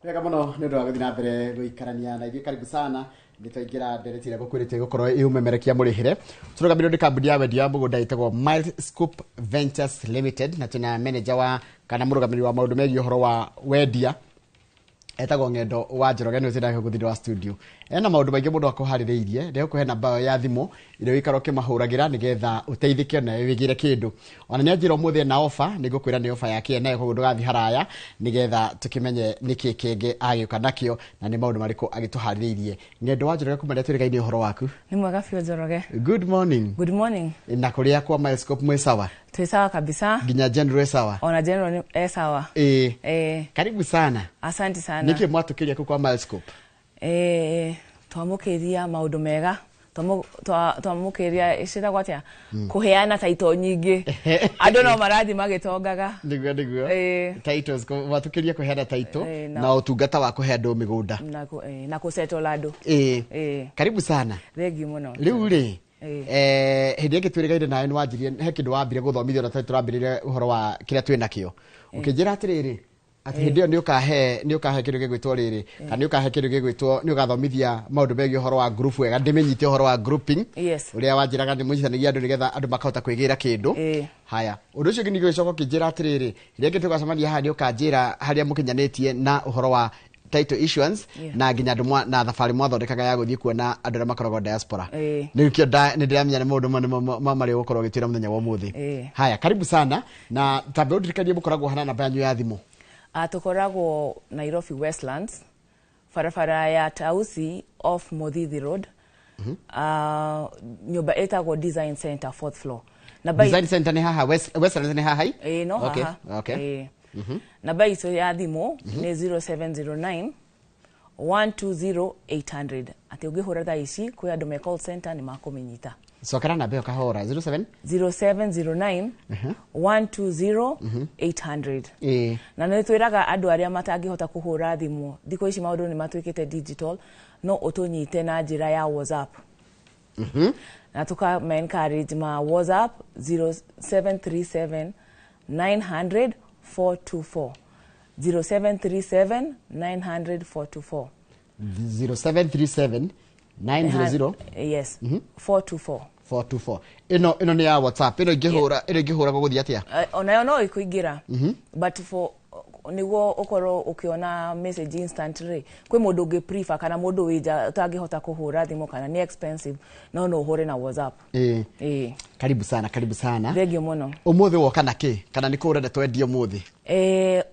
Wega muno nä ndå wa gå thiä na mbere gå ikarania na ithuä karibu sana nä twaingä nderetire gå kwä rä te gå korwo ä umemerekia må rä hä re tå rå gamä nä kambuni ya wendia wa må gå nda ä Milescoop Ventures Limited na twina manager wa kana må rå gamä rä wa maå ndå megiä å horo wa wendia etagwo Ng'endo wa Njoroge nä å gå thä wa studio ena maå ndå maingä må ndå akå harä rä irie ndä kå he namba ya thimå ä rä å ikara å kä mahå ragä ra nä getha å teithä ke na wä gä re kä ndå ona nä anjä ra å må thä ena ofa nä ngå kwä ra nä ofa yake nayo koguo ndå gathiä haraya nä getha tå kä menye nä kä kengä agä å ka nakä na nä maå ndå marä kå agä tå harä rä irie Ng'endo wa Njoroge kuma rä a twä rä gainä å horo waku nä mwega biå Njoroge. Good morning. Good morning. Na kå rä a kwa Milescoop mwä sawa twä sawa kabisa nginya general sawa ona general sawa karibu sana. Asante sana. Nä kä mwatå kä ria kå kwa Milescoop twamå kä ria maå ndå mega twamå kä ria icitagwo atä kå heana taito nyingä andå no marathi magä tongaga niguo titles mwatå kä ria kå heana taito na å tungata wa kå he andå mä gå nda na kå settle andå karibu sana. thengi må no rä u rä hĩndĩ ĩngĩ twĩrĩgaire nawe nĩ wanjirie he kĩndũ wambire gũthomithio na tũrambĩrĩire ũhoro wa kĩrĩa twĩ nakĩo ũkĩnjĩra atĩrĩrĩ atĩ hĩndĩ ĩyo nĩ ũkahe kĩndũ gĩgwĩtwo rĩrĩ kana nĩ ũkahe kĩndũ gĩgwĩtwo nĩ ũgathomithia maũndũ megiĩ ũhoro wa group wega ndĩmenyite ũhoro wa grouping ũrĩa wanjĩraga nĩ mũnyitithanagia andũ nĩgetha andũ makahota kwĩgĩra kĩndũ haya ũndũ ũcio ũngĩ nĩ gĩcoka ũkĩnjĩra atĩrĩrĩ hĩndĩ ĩngĩ tũgacemania haha nĩ ũkanjĩra harĩa mũkinyanĩtie na ũhoro wa title issuance na nginya andå na thabarä mwathondekaga ya gå thiä kuona andå arä makoragwo diaspora nä kä nä ndä ramenya nä maå ndå marä gå korwo gä twä ra må thenya wa må thä haya karibu sana na tambe å ndirikanie må koragwo hana namba yanyu ya thimå tå koragwo Nairobi Westlands barabara ya Tausi off Modhithi Road nyumba ĩtagwo Design Center 4th floor Design Center nä haha Westlands nä haha no haha namba itũ ya thimũ nĩ 0709 120 800 atĩ ũngĩhũra thaa ici kwĩ andũ me call center nĩ makũmenyita cokera namba ĩyo kahora 0709 120 800 na nĩ twĩraga andũ arĩa matangĩhota kũhũra thimũ thikũ ici maũndũ nĩ matuĩkĩte digital no ũtũnyite na njĩra ya WhatsApp na tũka encourage ma WhatsApp 0737 900 424 0737 900 424 0737 900 yes 424 424 ino nĩ ya WhatsApp ino ingĩhũra gũgũthiĩ atĩa onayo no ĩkũingĩra but for niguo ukorwo ukiona message instantly kwĩ mũndũ ũngĩ prefer kana mũndũ wĩnja ũtangĩhota kũhũra thimũ kana ni expensive no ũhũre na WhatsApp karibu sana thengiũ mũno ũmũthĩ woka na kĩ kana nĩ kũrenda twendia ũmũthĩ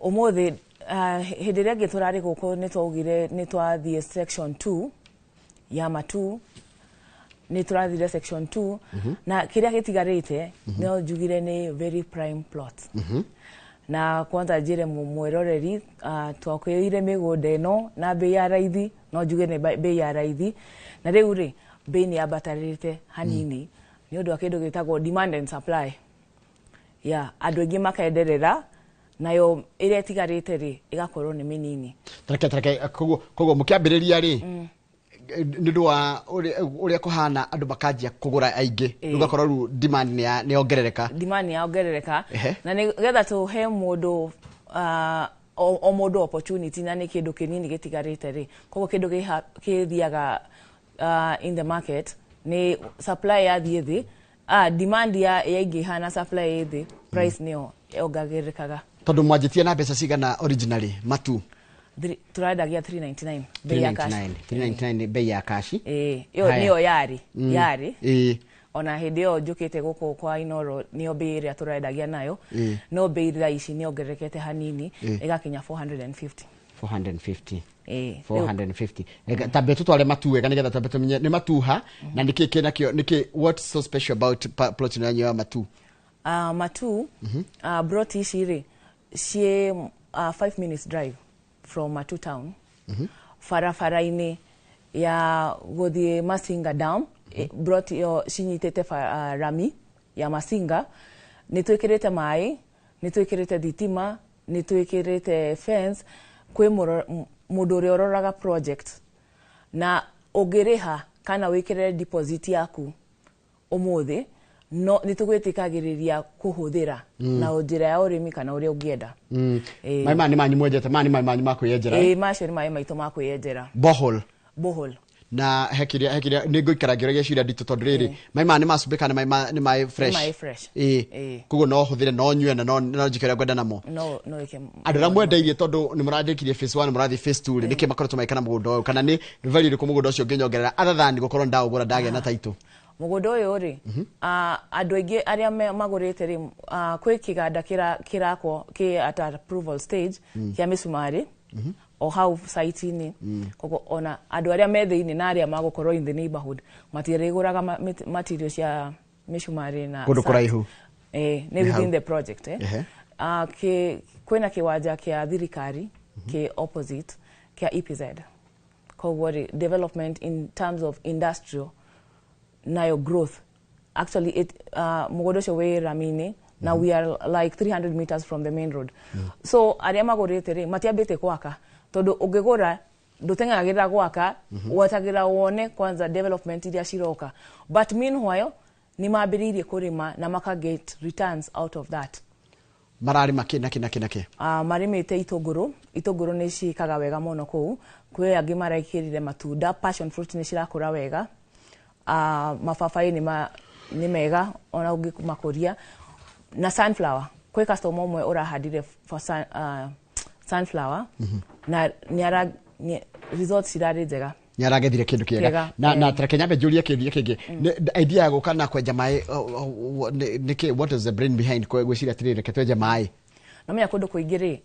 ũmũthĩ hĩndĩ ĩrĩa ĩngĩ tũrarĩ gũkũ nĩ twaugire nĩ twathiĩ section 2 ya matu nĩ tũrathire section 2 na kĩrĩa gĩtigarĩte no njugire nĩ very prime plot na kwanza njire mwĩroreri twakwĩire mĩgũnda ĩno na bei ya raithi no njuge nĩ bei ya raithi na rĩu rĩ bei nĩ yambatarĩte hanini nĩ ũndũ wa kĩndũ gĩtagwo demand and supply andũ aingĩ makenderera nayo ĩrĩa ĩtigarĩte rĩ ĩgakorwo nĩ mĩnini tareke koguo mũkĩambĩrĩria rĩ nĩ ũndũ wa ũrĩa kũhana andũ makanjia kũgũra aingĩ ũgakorwo rĩu demand nĩ yongerereka na nĩgetha tũhe mũndũ o mũndũ opportunity na nĩ kĩndũ kĩnini gĩtigarĩte rĩ koguo kĩndũ gĩthiaga in the market nĩ supply yathiĩ thĩ demand yaingĩha na supply thĩ price nĩyo yongagĩrĩkaga tondũ mwanjĩtie na mbeca cigana originally matu tũrendagia 399 bei ya kashi ĩyo nĩyo yarĩ ona hĩndĩ ĩyo njũkĩte gũkũ kwa Inoro nĩyo bei ĩrĩa tũrendagia nayo no bei thaa ici nĩ ongerekete hanini ĩgakinya 450 tambe tũtware matu wega nĩgetha tambe tũmenye nĩ matuha na nĩkĩ kĩnakĩo nĩkĩ what's so special about plot yanyu ya matu matu brought ici rĩ ciĩ 5 minutes drive from Matu town barabara-inĩ ya gũthiĩ Masinga Dam brought yo cinyitĩte rami ya Masinga nĩ twĩkĩrĩte maĩ nĩ twĩkĩrĩte thitima nĩ twĩkĩrĩte fence kwĩ mũndũ ũrĩa ũroraga project na ũngĩrĩha kana wĩkĩrĩre deposit yaku ũmũthĩ no nitugwitikagiriria kuhuthira na njira ya urimi kana uria ungienda mai mani manyu mwenjete mani manyu makwiyenjera macio ni mai maitu makwiyenjera bohol na hekiria ni nguikara ngiragia cira ndito tondu riri mai mani masumbika ni mai fresh kugo no huthire no nyue na no njikira gwenda namo no ike andu ra mwendeirie tondu ni murandikirie phase 1 murathi phase 2 niki makoretwo maikana mugunda uyu kana ni value ku mugunda ucio nginyongerera other than gukorwo ndagura ndagia na title mugundo uyu ri andu aingi aria magurite ri kwi kiganda kirako ki at approval stage kia misumari o how site ni kogo ona andu aria metheini na aria magukorwo in the neighborhood matiriguraga materials ya misumari na kundu kuraihu ni within the project kwina kiwanja kia thirikari ki opposite kia EPZ kogo development in terms of industrial nayo growth actually it mugodosho we ramini now we are like 300 meters from the main road so aria magorete ri matiambite kwaka todo ugegora ndutengagira gwaka watagira wone kwanza development iria ciroka but meanwhile ni mambiririe kurima na maka get returns out of that marari makina marimite itoguru ni cikaga wega muno kuu kwe angi maraikirire matunda passion fruit ni cirakura wega mafafaĩ ni mega ona ungimakuria na sunflower kwe customer umwe urahadire for sunflower na ni results irari njega ni aragethire kindu kiega na Kenya bejuria kindu kingi idea ya gukana kwenja mai niki what is the brain behind gwiciria tirire ketwenja mai na menya kundu kuingiri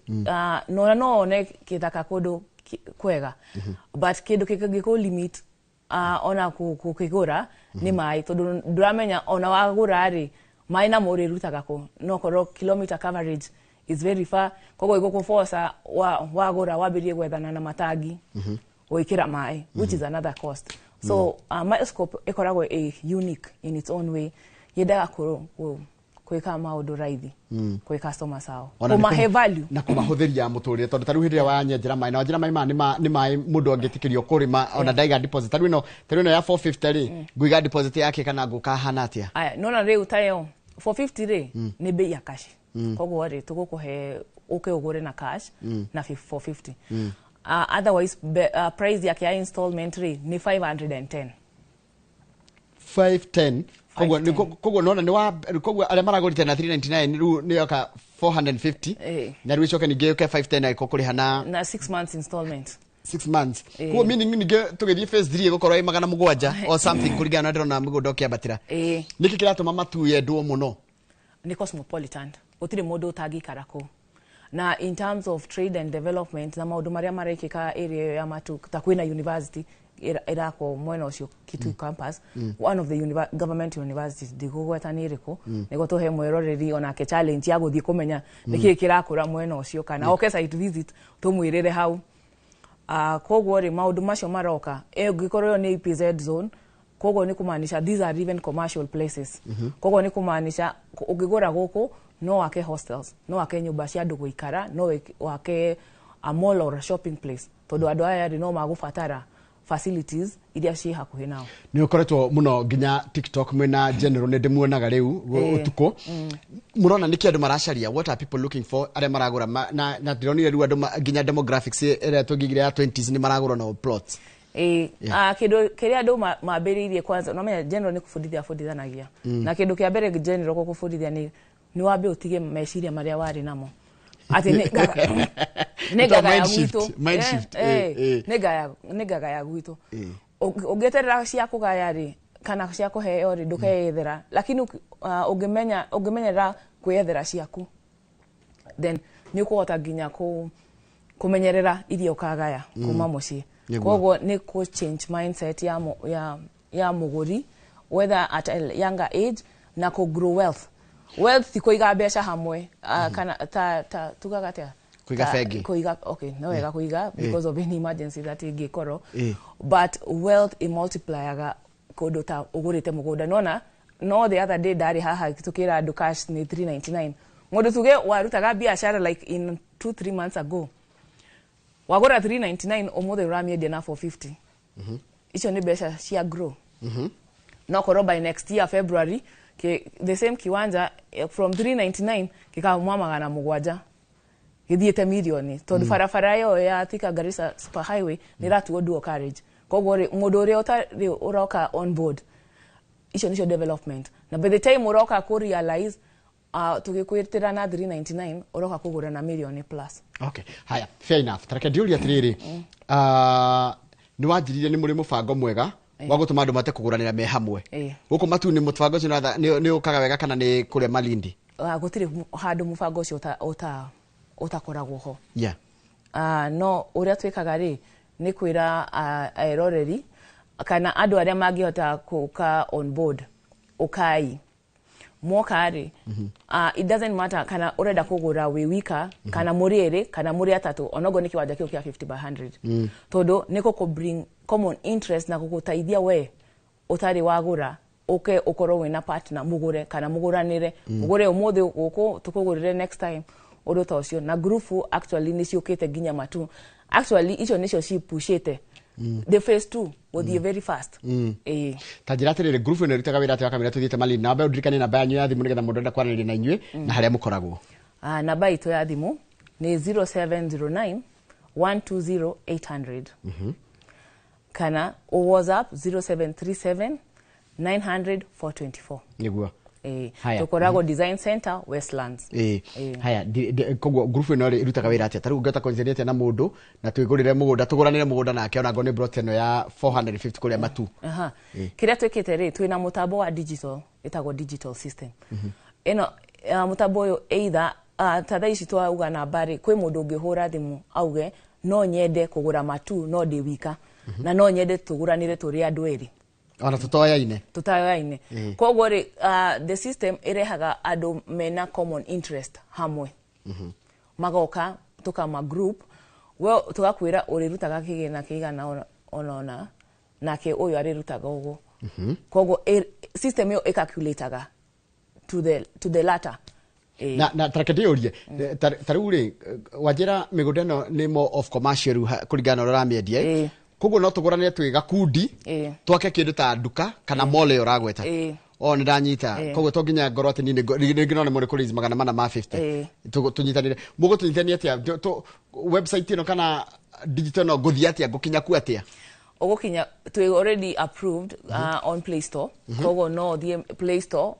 no one kithaka kundu kwega but kindu kingiko limit ona kukigura ni mai tondu nduramenya ona wagura ri mai na muri rutaga ko no korwo kilometer coverage is very far kogo igoko force wagura wabirie gwethana na matagi oikira mai which is another cost so Milescoop ikoragwo a unique in its own way yedaga kwika maundu raithi kwi customer sao kumahe value na kumahuthiria muturire tondu taru hiria wanyenjera mai na njira mai ni mai mundu angitikirio kurima ona ndaiga deposit taru no ya 450 ri nguiga deposit yake kana nguka hana atia aya nona riu tayo 450 ri ni bei ya cash kogo ri tugukuhe ugure na cash na 450 otherwise price yake ya installment ri ni 510 kogo nona ni wa kogo ale maragorite na 399 ru ni yoka 450 na ru choke ni geuke 510 iko kuri hana na 6 months installment 6 months ko meaning ni tugethie phase 3 gukorwo magana mugwanja or something kurigana ndona migundo kiambatira niki kiratuma matu yendwo muno ni cosmopolitan otire modo tagi karako na in terms of trade and development na maundu maria marekika area ya matu takwina university irako mwena ucio Kitui campus one of the government universities digugwetaniriko nigo tuhe mweroreri ona ke challenge ya guthie kumenya niki kirakura mwena ucio kana oke site visit tumwirire hau kogo ri maundu macio maroka gikorwo ni EPZ zone kogo ni kumaanisha these are even commercial places kogo ni kumaanisha ugigura guku no wake hostels no wake nyumba cia andu guikara no wake a mall or a shopping place tondu andu aya no magubatara facilities iria ci hakuhi nao ni ukoretwo muno ginya TikTok mwena general ne demuonaga riu utuko murona niki andu maracaria what are people looking for are maragura na dironire riu andu ginya demographics ere tugigire ya 20s ni maragura no plots kiria andu mambiriirie kwanza no menya general ni kufundithanagia na kindu kia mbere general kufundithia ni wambe utige meciria maria wari namo ati nega ya gwitu mind shift nega ya gwitu ungeterera cia kugaya ri kana cia kuheo ri ndukeyethera lakini ungimenyera kwiyethera ciaku then ni ukuhota ginya kumenyerera iria ukagaya kuma mucii koguo ni ku change mindset ya muguri whether at a younger age na ku grow wealth tikuiga mbeca hamwe kana tugaga atia kuiga fegi kuiga okay no wega kuiga because of any emergency that ingikoro but wealth multiplier kodo ta ugurite mugunda no the other day dari haha tukira andu cash ni 399 ngodo tuge warutaga biashara like in 2-3 months ago wagora 399 omothe uramiedia na 450 icio ni mbeca cia grow no korwo by next year February the same kiwanja from 399 kikauma magana mugwanja githiete milioni tondu barabara yo ya Thika Garissa super highway ni ratuo dual carriage koguo mundu uria utari uroka on board icio nicio development na by the time uroka ku realize tugikwitira na 399 uroka kugura na milioni plus. Okay, haya, fair enough. Tareke ndiuria atiriri ni wanjirire ni muri mubango mwega wa gutuma andu mate kuguranira me hamwe guku matu ni mubango ucio ni ukaga wega kana ni kuria Malindi gutiri handu mubango ucio utakoragwo ho. Yeah. No uria twikaga ri ni kwira aeroreri kana andu aria mangihota kuka on board ukai mwokari it doesn't matter kana urenda kugura we wika kana muri eri kana muri atatu onogo ni kiwanja kio kia 50 by 100 todo niko ko bring common interest na kugutaithia we utari wagura ukoro wina partner mugure kana muguranire mugure umuthi guku tukugurire next time uruta ucio na group actually ni ciukite ginya matu actually icio nicio ci pushite the phase 2 will be very fast. Tajira atiriri group ino ritaga wira ati wakamira tuthiite Malindi na mbe ndirikane namba yanyu ya thimu nigetha mundu enda kwaranĩria na inyuĩ na haria mukoragwo. Namba itu ya thimu ni 0709 120 800 kana WhatsApp 0737 900 424 niguo. Tukoragwo Design Center Westlands. Haya koguo group ino ri irutaga wira ati taru ngata konzeniete na mundu na twigurire mugunda tuguranire mugunda nake ona ngo ni brot eno ya 450 kuria matu. Kiria twikite ri twina mutambo wa digital itago digital system. Eno mutambo yo either tada ici twauga na bari kwi mundu ngihura thimu auge no nyende kugura matu no ndi wika na no nyende tuguranire turi andu eri ona tutoyaine koguo ri the system irehaga andu mena common interest hamwe magoka tukama group we tugakwira urirutaga kigina kigana ona nake uyu arirutaga ugo koguo system yo calculateaga to the latter. Na tareke urie taru ri wajira migunda no ni more of commercial kuringana na ramiendia koguo no tuguranire twi gakundi twake kindu ta nduka kana mole uragweta o ndanyita koguo to nginya ngoro ati ni ngino ne muri kuriz magana mana ma 50 tunyitanire mugo tunyitania atia website ino kana digital no guthia atia gukinya ku atia ogokinya we already approved on Play Store koguo no the Play Store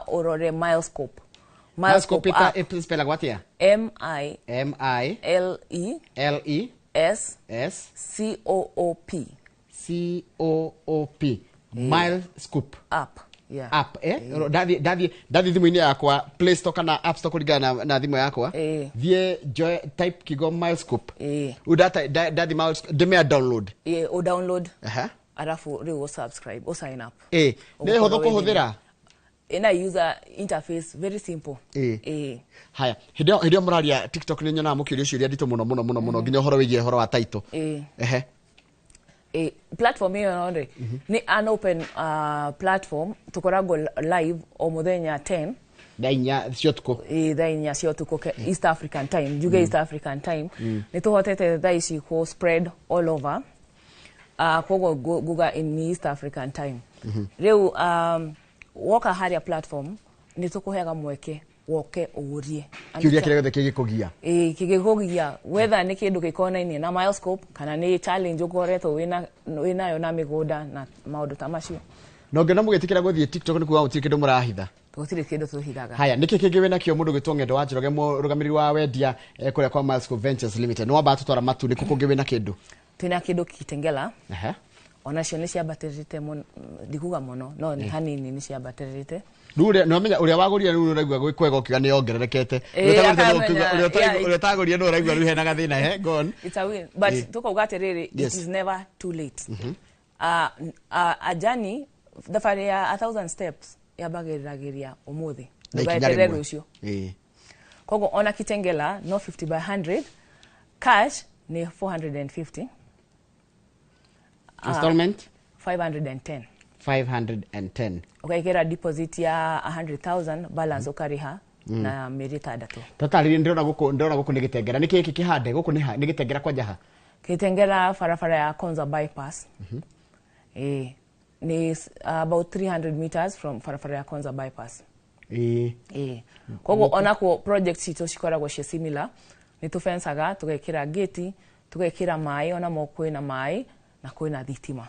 orore Milescoop it spell atia Milescoop Milescoop app dathi thimu-ini yakwa Play Store kana App Store kuringana na thimu yakwa thie joy type kigo Milescoop udata dathi Milescoop demea download o download arafu riu subscribe o sign up ne hotho kuhuthira ina user interface very simple. Haya hidio muraria TikTok ni nyona mukirio ciuria ndito muno nginya horo wigie horo wa title platform hiyo nore ni an open platform tukorago live o muthenya 10 dainya ciotuko East African time juga East African time ni tuhotete thaici ko spread all over kogo guga in East African time reu woka haria platform ni tukuhega mweke woke ugurie kiuria kire kigikugia kigikugia whether ni kindu gikonaini na Milescoop kana ni challenge ukoretwo wina yo na migunda na maundu ta macio no ngena mugitikira guthie TikTok ni kuga utiri kindu murahitha gutiri kindu tuhithaga. Haya niki kingi wina kio mundu gitwo ngendo wanjiroge rugamiriri wa wendia kuria kwa Milescoop Ventures Limited no wamba tutwara matu ni kukungi wina kindu twina kindu kitengela ona cio ni cia baterite ndikuga muno no ni hanini ni cia baterite Rure no menya uria wagurire nu uraigwa gwikega ukiga ni ongererekete uria tagurire no uraigwa ru hena gathina gone it's a win but tukoga atiriri it is never too late. A journey thabarĩ ya 1000 steps yambagĩrĩragiria umuthi ndugaeterere rucio koguo ona kitengela no 50 by 100 cash ni 450 installment 510 ukaikira deposit ya 100,000 balance ukariha na mĩeri 3 tatari ndona guku ni gitengera ni kiki kihande guku ni gitengera kwa jaha kitengera farafara ya Konza bypass ni about 300 meters from barabara ya Konza bypass. Koguo onako project cito cikoragwo cie similar, ni tufensaga tugekira gate, tugekira mai, ona mo kwina mai na kwina thitima.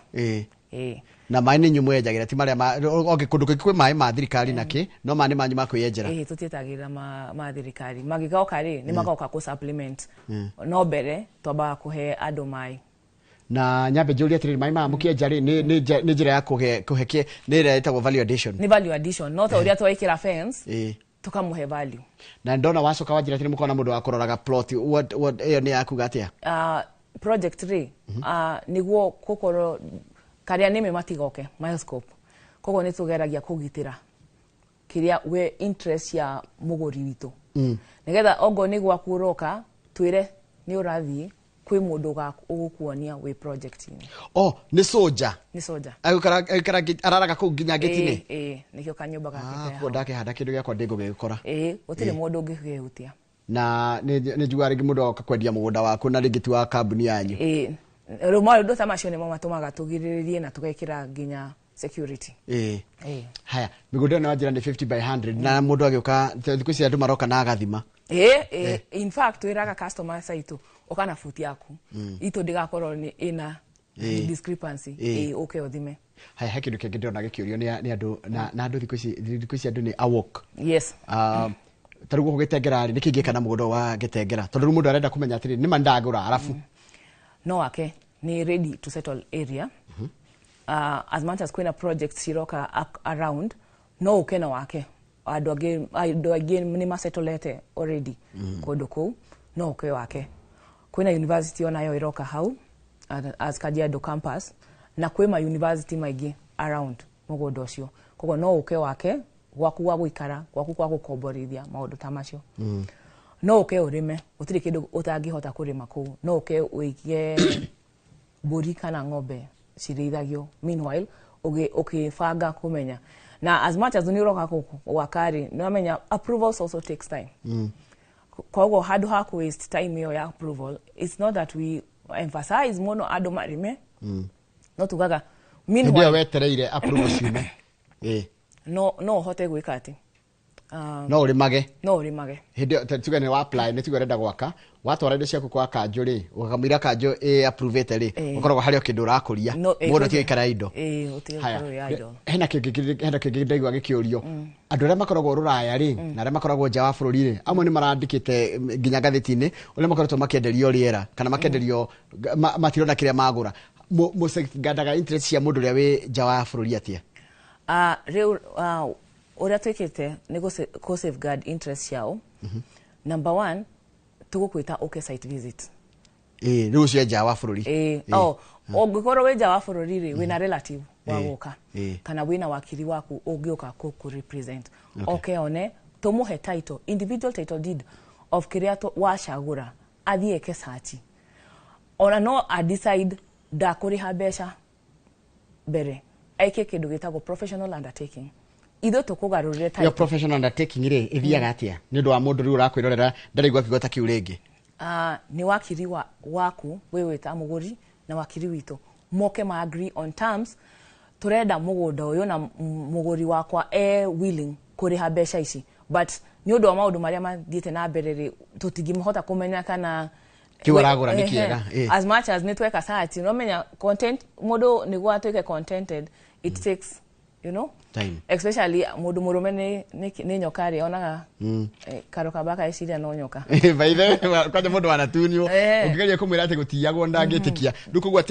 Na mai ni nyumu yenjagira ti maria oge kundu kwi mai ma thirikari naki no mani manyu ma kwiyenjera tutietagira ma thirikari magigoka ri ni magoka ku supplement no mbere twamba kuhe andu mai na nyambe njuri atiri mai ma mukienja ri ni njira ya kuhekie ni ira etagwo value addition. Ni value addition no ta uria twekira fence tukamuhe value. Na ndona wacoka wanjira atiri mukona mundu akororaga plot what iyo ni akuga atia project 3 niguo kokoro karia nime matigoke Milescoop. Kogo ni tugeragia kugitira kiria we interest ya muguri witu nigetha ogo ni gwa kuroka twire ni urathi kwi mundu ga ugukuonia we project ni ni soja agukara araraga ku nginya getini nikio kanyumba gake ko ndake handa kindu gya kwa ndingo gikora utire mundu ungihutia na ni njugwa ringi mundu akakwendia mugunda waku na ringi tu wa kambuni yanyu Romayo ndo tamasho ni mama tumaga tugiriririe na tugekira nginya security. Haya, migunda na wajira ni 50 by 100 na mundu agioka thiku cia andu maroka na agathima. In fact wiraga customer site okana futi yaku. Ito ndigakorwo ni ina discrepancy okay othime. Haya hakindu kingi ndona gikiurio ni andu na andu thiku cia andu ni awok. Yes. Tarugo kugitengera ni kingika mugunda wa gitengera tondu mundu arenda kumenya atiri ni mandagura arafu no wake ni ready to settle area. As much as kwena project siroka around no ukena wake ado again ni masetolete already kodoko no uke wake kwena university ona yo iroka hau as Kajiado campus na kwema university maigi around mugodo cio kogo no uke wake gwaku wa guikara gwaku kwa gukomborithia maundu tamacio no uke urime utiri kindu utangihota kurima ku no uke uigie mburi kana ng'ombe cirithagio meanwhile ukifanga kumenya na as much as uniroka ku wakari no menya approvals also takes time kogo hadu haku waste time yo ya approval. It's not that we emphasize mono ado marime no tugaga meanwhile ndio wetereire approvals yume no hote gwikati no urimage hindi tuge ni wa apply ni tugorenda gwaka watwara indo ciaku kwa kanjo ri ukamira kanjo approved ri ukoragwo hari kindu rakuria mundu ti ikara indo hena kingi ndaigwa gikiurio andu aria makoragwo ruraya ri na aria makoragwo nja wa bururi ri amwe ni marandikite nginya gatheti-ini uria makoragwo makienderio riera kana makienderio matirona kiria magura musegandaga interest cia mundu ria wi nja wa bururi atia ora twekete ni go safeguard interest yao. Number 1 tugukwita okay site visit riu cia nja wa bururi ongikoro we nja wa bururi ri wina relative wa guka kana wina wakiri waku ungioka ku represent okay one tumuhe title individual title deed of kireato wa shagura athie ke search ona no a decide da kuriha besha bere aike kindu gitagwo professional undertaking itho tukugarurire title. Your professional undertaking ri ithiaga atia ni ndu wa mundu riu rakwirorera ndaraigwa kigota kiu ringi ni wakiri waku wewe ta muguri na wakiri wito moke ma agree on terms turenda mugunda uyu na muguri wakwa willing kuriha besha ici but ni undu wa maundu maria mathiete na mbere ri tutingimhota kumenya kana kiwaragura ni kiega as much as netweka search no menya content mundu ni gwa tweke contented it takes time especially mundu murume ni nyokari onaga karoka baka iciria no nyoka baithe kwaje mundu anatunio ungigeria kumwira ati gutiyagwo ndangitikia ndukugwa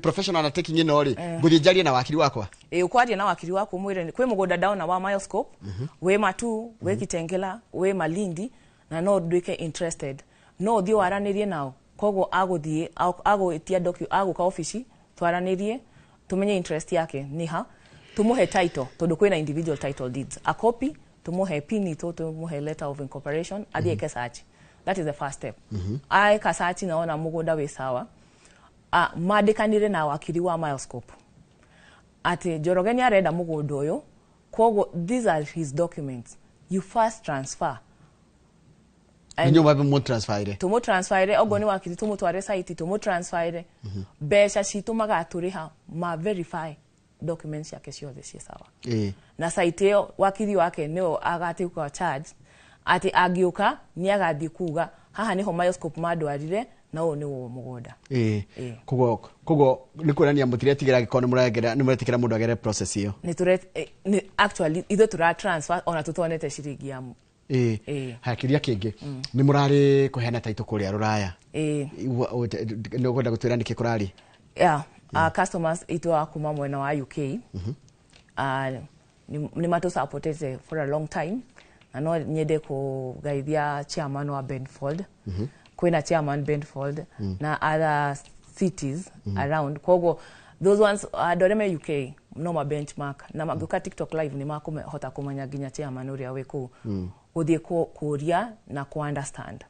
professional undertaking ino ri nguthijarie na wakiri wakwa ukwarie na wakiri wako mwire kwi mugunda down wa Milescoop we matu we kitengela we malindi na no ndwike interested no thio aranirie nao kogo aguthie aguitia aguka office twaranirie tumenye interest yake ni ha tumuhe title tondu kwina individual title deeds a copy tumuhe pin tumuhe letter of incorporation athie ke search. That is the first step. I ka search naona mugunda we sawa mandikanire na wakiri wa Milescoop ati Jorogeni arenda mugunda uyu kogo these are his documents you first transfer nyo babe mo transfer tumu transfer ogoni wakiri tumu tware site tumu transfer besha citumaga turiha ma verify documents yake ciothe cie sawa na site ĩyo wakiri wake nĩo agatuĩka charge ati agiuka ni agathi kuga haha niho Milescoop madwarire na ũũ nĩguo mũgũnda kogo nĩ kuonania mũtiretigĩra gĩkorwo nĩ mũretigĩra mũndũ agere process ĩyo actually ithuĩ tura transfer ona tũtonete ciringi ya hakiria kĩngĩ nĩ mũrarĩ kũheana taito kũrĩa Rũraya nĩ ũkwenda gũtwĩra nĩkĩ kũrarĩ customers itwa kuma mwena wa UK nĩ matũ supported for a long time na no nyende kũgeithia chairman wa Benford kwina chairman Benford na other cities around kogo those ones adoreme UK no ma benchmark na maguka TikTok live ni makuhota kumanya ginya chairman uria weku uthie kuria na ku understand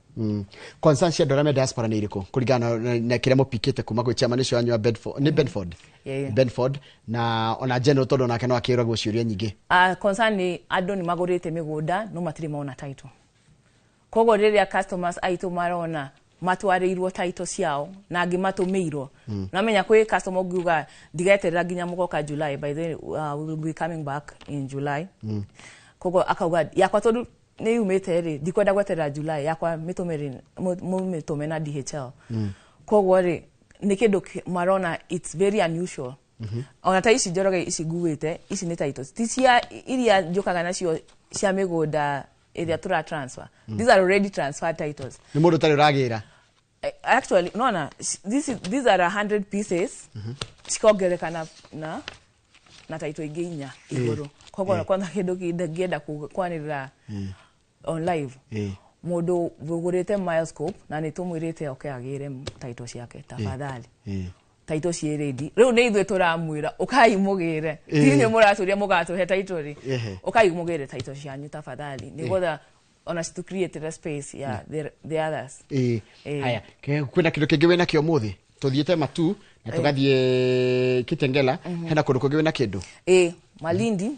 consensus ya dorame diaspora ni iriko kuringana na kile mopikite kuma kwa chairman ucio anyu Benford ni Benford na ona general todo nake no akirwa guciuria nyingi concern ni andu ni magurite migunda no matiri maona title kogo riria customers aitu marona matwarirwo title ciao na angi matumirwo na menya kwi customer nguga ndigeterera ginya mugoka July by the we will be coming back in July kogo akauga yakwa tondu ni yumite ri ndikwenda gweterera July yakwa mitume na DHL kogo ri ni kindu marona it's very unusual ona ta ici njoroge ici nguwite ici ni titles tisia iria njukaga nacio cia migunda area tura transfer these are already transferred titles ni mundu tari uragira actually no these are 100 pieces cikogerekana na title iginya iguru kogo kwanza kindu kingienda kwanirira on live mundu vugurite Milescoop na ni tumwirite oke agire title ciake tafadhali title ci ready riu ni ithuĩ turamwira ukai mugire tini muraturia mugatuhe title ri ukai mugire title cianyu tafadhali nigetha on us to create a space the others haya kwina kindu kingi wena kio muthi tuthiete matu na tugathie Kitengela hena kundu kungi wena kindu Malindi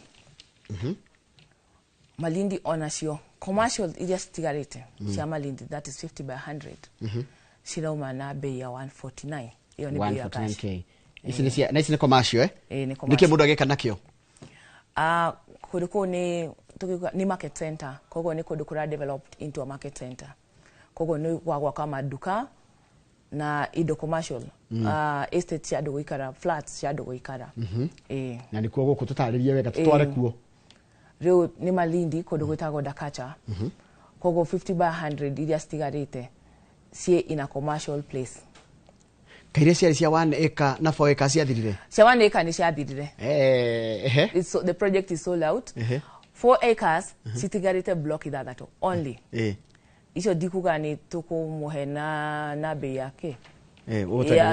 Malindi onacio commercial iria stigarite cia Malindi that is 50 by 100 cirauma na bei ya 149 iyo ni bei ya cash isi ni commercial niki mundu ageka nakio kuliko ni market center kogo ni kundu kura developed into a market center kogo ni gwagwa kama duka na ido commercial estate ya dogo ikara flats ya dogo ikara na ni kuogo kututaririe wega tutware kuo riu ni Malindi kundu gwitago Dakacha kogo 50 by 100 iria stigarite sie in a commercial place kaire cia 1 acre na 4 acre cia thirire cia 1 acre ni cia thirire the project is sold out 4 acres citigarite block ithathatũ only icio ndikuga ni tukumuhe na bei yake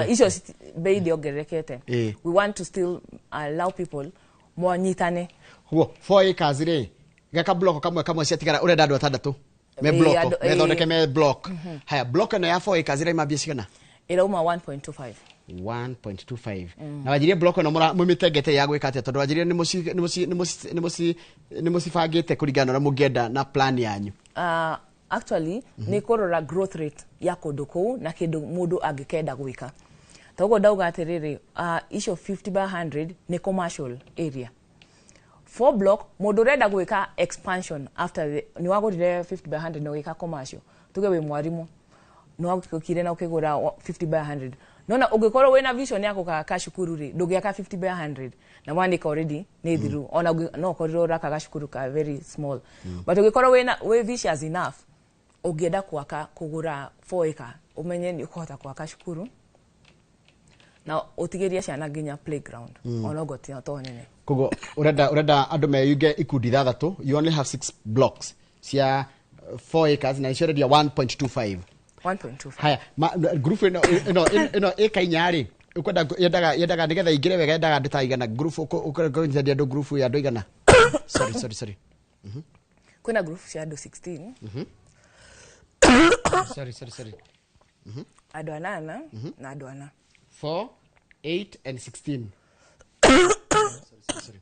icio bei ndiongerekete we want to still allow people more nyitane huo 4 acres ri gaka block kamwe ciatigara urenda andu atandatũ me block methondeke me block haya block na ya 4 acres ri mambia cigana irauma 1.25 na wajirie block no mumitengete ya gwika atia tondu wajirie ni musibangite kuringana na mungenda na plan yanyu actually ni korora growth rate ya kundu kuu na kindu mundu angikenda gwika togo ndauga atiriri icio 50 by 100 ni commercial area 4 block mundu renda gwika expansion after ni wagurire 50 by 100 no gwika commercial tuge we mwarimu no agukire na ukigura 50 by 100 nona ugikorwo wena vision yako ka shukuru ri ndugiaka 50 by 100 na wandika already ni thiru ona no koriro raka ga shukuru ka very small but ugikorwo we vicious enough ugienda kwaka kugura 4 acre umenye ni ukota kwaka shukuru na utigiria ciana ginya playground ona gotia to nene kogo urenda andu meyuge ikundi thathatũ you only have 6 blocks cia 4 acres na icio redia 1.25 haya group ino ekainyari ukwenda yendaga nigetha ingire wega yendaga nditaigana group ukwenda andu group ya andu igana sorry kuna group cia andu 16 sorry andu anana na andu ana 4 8 and 16 sorry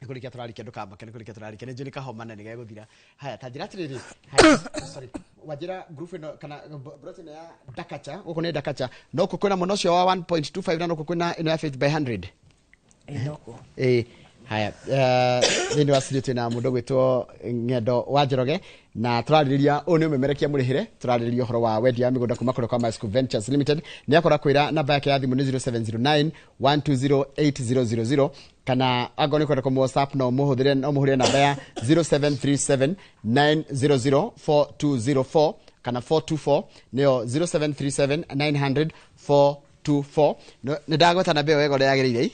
Nikulikia turarike ndukamba kene kulikia turarike njoni kahoma na nigeguthira haya tanjira tiriri sorry wajira group ino kana protein ya Dakacha uko ne Dakacha no kukwena muno cio wa 1.25 na no kukwena ino ya 50 by 100 Inoko. Haya, thĩinĩ wa studio twĩna mũndũ gwĩtwo Ng'endo wa Njoroge na tũrarĩrĩria ũyũ nĩ ũmemerekia mũrĩhĩre tũrarĩrĩria ũhoro wa wendia mĩgũnda kuma kũrĩ kwa Milescoop Ventures Limited nĩ akora kwĩra namba yake ya thimũ nĩ 0709120800 kana angorwo nĩ kwenda kũmũ WhatsApp no mũhũthĩre namba ya 0737900424 kana 424 nĩyo 0737900424 nĩ ndagweta namba ĩyo wega ũrĩa yagĩrĩire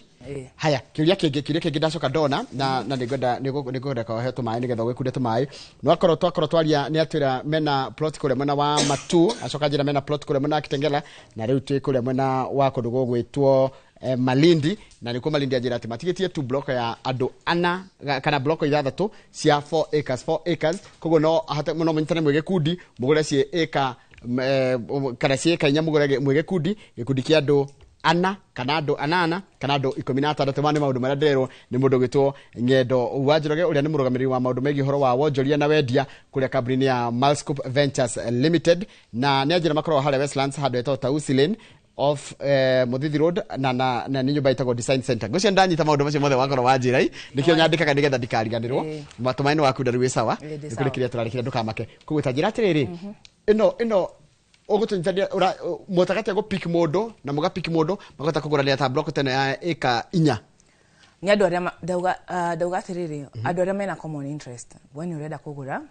haya kiuria kĩngĩ ndacoka ndona na nĩngwenda kahe tũmaĩ nĩgetha ũgĩkunde tũmaĩ no twakorwo twaria nĩ atwĩra mena plot kũrĩa mwena wa Matu acoka njĩra mena plot kũrĩa mwena wa Kitengela na rĩu twĩ kũrĩa mwena wa kũndũ gũgwĩtwo Malindi na nĩkuo Malindi anjĩra atĩ matigĩtie tu block ya andũ ana kana block 6 cia 4 acres koguo no mũnyitane mwĩ gĩkundi mũgũre ciĩ acre kana ciĩ acre inya mũgũre mwĩ gĩkundi kĩa andũ ana kana andũ anana kana andũ 16 mane maũndũ marĩa nderwo nĩ mũndũ gwĩtwo Ng'endo wa Njoroge ũrĩa nĩ mũrũgamĩrĩri wa maũndũ megiĩ ũhoro wa wonjoria na wendia kũrĩa kambuni ya Milescoop Ventures Limited na nĩ anjĩra makoragwo harĩa Westlands handũ hetagwo Tausi Lane off Muthithi Road na nĩ nyũmba ĩtagwo Design Center ngũcio ndanyita maũndũ macio mothe wakorwo wa njĩra nĩkĩo nyandĩkaga nĩgetha ndikariganĩrwo matũmaĩ nĩ waku ndarĩ wĩ sawa nĩ kũrĩ kĩrĩa tũrarĩkĩra ndũkamake koguo ta njĩra atĩrĩrĩ ĩno ogutonyitania mutagate go pick modo na muga pick modo magota kugurania ta block tene ya eka inya ni andu aria ndauga atiriri andu aria mena common interest when urenda kugura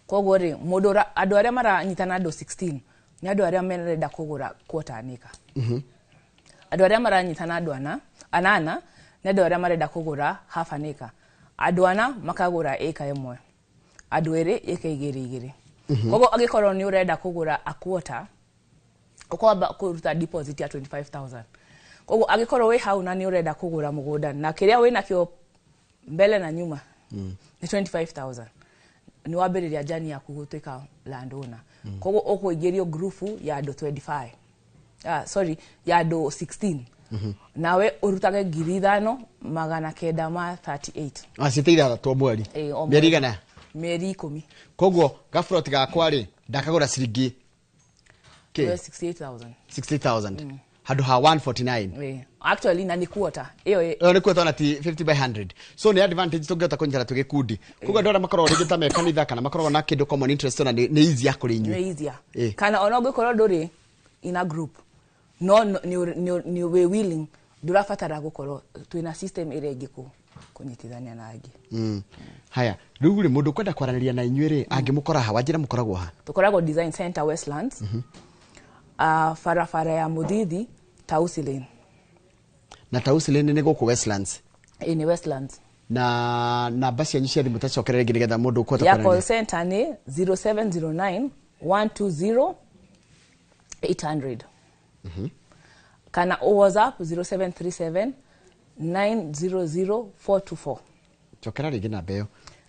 koguo ri mundu andu aria maranyitana andu 16 ni andu aria merenda kugura quarter anika andu aria maranyitana andu anana ni andu aria marenda kugura half anika andu ana makagura eka imwe andu eri eka igiri kogo agikorwo ni urenda kugura a quarter ukwamba kuruta deposit ya 25,000 kogo agikorwo we hau na ni urenda kugura mugunda na kiria we nakio mbele na nyuma ni 25,000 ni wambiriria jani ya kugutuika landowner kogo ukuingirio group ya andu 25 ya andu 16 nawe urutage 5,938 citeithaga twa mweri mĩeri igana mĩeri 10 koguo gafroti gakwa-rĩ ndakagũra ciringi 68,000 handũ ha 149 actually na ni quarter iyo ni quarter na ti 50 by 100 so ni advantage tungĩhota kũnyitana tũgĩkundi koguo andũ arĩa makoragwo rĩngĩ ta me kanitha kana makoragwo na kĩndũ common interest na nĩ easy ya kũrĩ inyuĩ nĩ easy kana ona ũngĩkorwo ndũrĩ in a group no ni we willing ndũrabatara gũkorwo twĩna system ĩrĩa ĩngĩ kunyitithania na angĩ haya rĩu rĩ mũndũ kwenda kwaranĩria na inyuĩ-rĩ angĩmũkora ha wanjĩra mũkoragwo ha tũkoragwo Design Center Westlands farafara ya Muthithi Tausi Lane na Tausi Lane nĩ gũkũ Westlands ni Westlands na namba cianyu cia thimũ tacokerere rĩngĩ nĩgetha mũndũ ũkũhota kwaranĩria ya call center nĩ 0709 120 800 kana WhatsApp 0737 900-424 chokera rĩngĩ namba ĩyo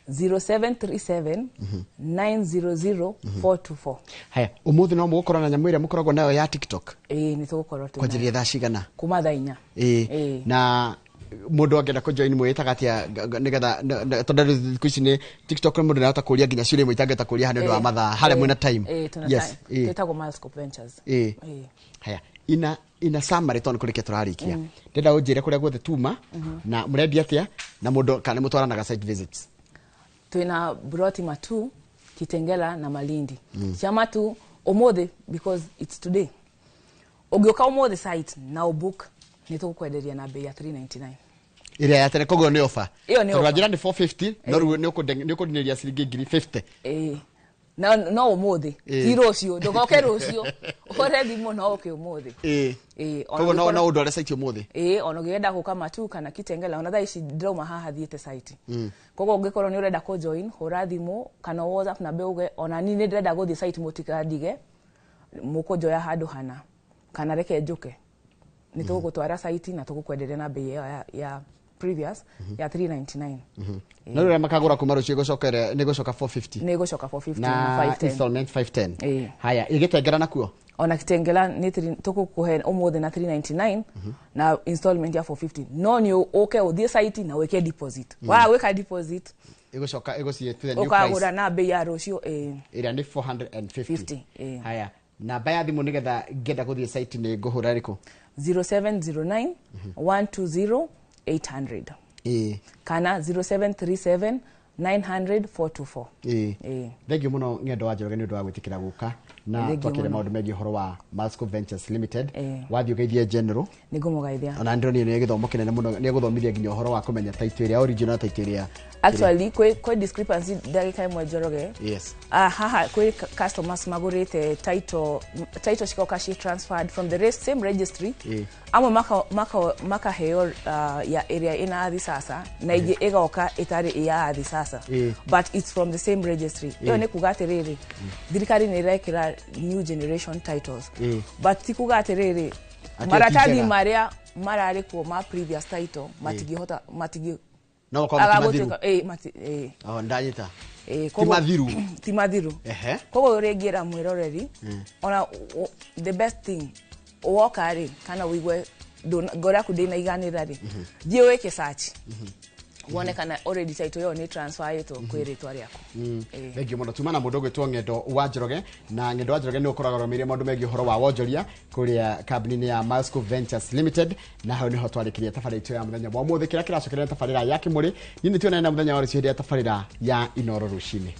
0737-900-424 haya ũmũthĩ no mũgũkorwo na nyamũ ĩrĩa mũkoragwo nayo ya TikTok nĩ tũgũkorwo kwanjĩrĩria thaa cigana kuma thaa 4 na mũndũ angĩenda kũjoin mwĩtaga atĩa nĩgetha tondũ thikũ ici nĩ TikTok mũndũ nĩahota kũũria nginya ciũria imwe itangĩhota kũũria handũ wa mathaa harĩa mwĩna time yes twĩtagwo Milescoop Ventures haya ina summary tondũ kũrĩkia tũrarĩkia ndenda ũnjĩre kũrĩa guothe tuma na mũrendia atĩa na mũndũ kana mũtwaranaga site visits twĩna Broti Matu Kitengela na Malindi cia Matu ũmũthĩ because it's today ũngĩũka ũmũthĩ site na ũbook nĩ tũgũkwenderia na bei ya 399 ĩrĩa ya tene koguo nĩ offer tondũ wanjĩra nĩ 450 no rĩu nĩ ũkũndinĩria ciringi 50 no ũmũthĩ ti rũciũ ndũgoke rũciũ ũhore thimũ no ũke ũmũthĩ koguo no ũndware site ũmũthĩ ona ũngĩenda gũka Matu kana Kitengela ona thaa ici ndĩrauma haha thiĩte site koguo ũngĩkorwo nĩ ũrenda kũjoin hũra thimũ kana WhatsApp na mbeuge ona ni nĩ ndĩrenda gũthiĩ site mũtikandige mũkũnjoya handũ hana kana reke njũke nĩ tũgũtwara site na tũgũkwenderia na bei ya previous ya 399 no rĩrĩa makagũra kuma rũciũ gũcokere nĩ gũcoka 450 nĩ gũcoka 450 na 510 installment 510 haya igĩtengera nakuo ona Kitengela nĩ tũgũkũhe ũmũthĩ na 399 na installment ya 450 no nĩ ũke ũthiĩ site na wĩke deposit wĩka deposit igũcoka igũciĩ to the new price ukagũra na bei ya rũciũ ĩrĩa nĩ 450 50 haya namba ya thimũ nĩgetha ngenda gũthiĩ site nĩ ngũhũra rĩkũ 0709 120 800 kana 0737 900 424 thengiũ mũno Ng'endo wa Njoroge nĩ ũndũ wa gwĩtĩkĩra gũka na twakĩre maũndũ megiĩ ũhoro wa Milescoop Ventures Limited wathiĩ ũgeithie general nĩngũmũgeithia ona ndĩroni nĩ gĩthomo kĩnene mũno nĩ gũthomithia nginya ũhoro wa kũmenya title ĩrĩa original title ĩrĩa actually kwĩ discrepancy ndagĩka ĩmwe Njoroge haha kwĩ customers magũrĩte title cikoka ci transferred from the same registry amwe makaheo ya area ina athi sasa na ingĩ ĩgoka ĩtarĩ ya athi sasa but it's from the same registry ĩyo nĩ kuga atĩrĩrĩ thirikari nĩ ĩrekĩra new generation titles but ti kuga atĩrĩrĩ maratathi marĩa mararĩ kuo ma previous title matingĩhota no ndanyita ti mathiru koguo rĩngĩra mwĩroreri ona the best thing woka rĩ kana wĩigwe ngora ku ndĩna iganĩra rĩ thiĩ wĩke search wone kana already title yo ni transfer yeto kwĩ rĩtwa rĩaku thengiũ mũno tuma na mũndũ ũgwĩtwo Ng'endo wa Njoroge na Ng'endo wa Njoroge nĩ ũkoragwo rũmĩrĩire maũndũ megiĩ ũhoro wa wonjoria kũrĩa kambuni ya Milescoop Ventures Limited na hau nĩho twarĩkĩria tabarĩra itũ ya mũthenya wa ũmũthĩ kĩrĩa kĩracokerera tabarĩra ya Kĩmũrĩ nĩ tuonana na mũthenya wa rũciũ hĩndĩ ya tabarĩra ya Inooro rũcinĩ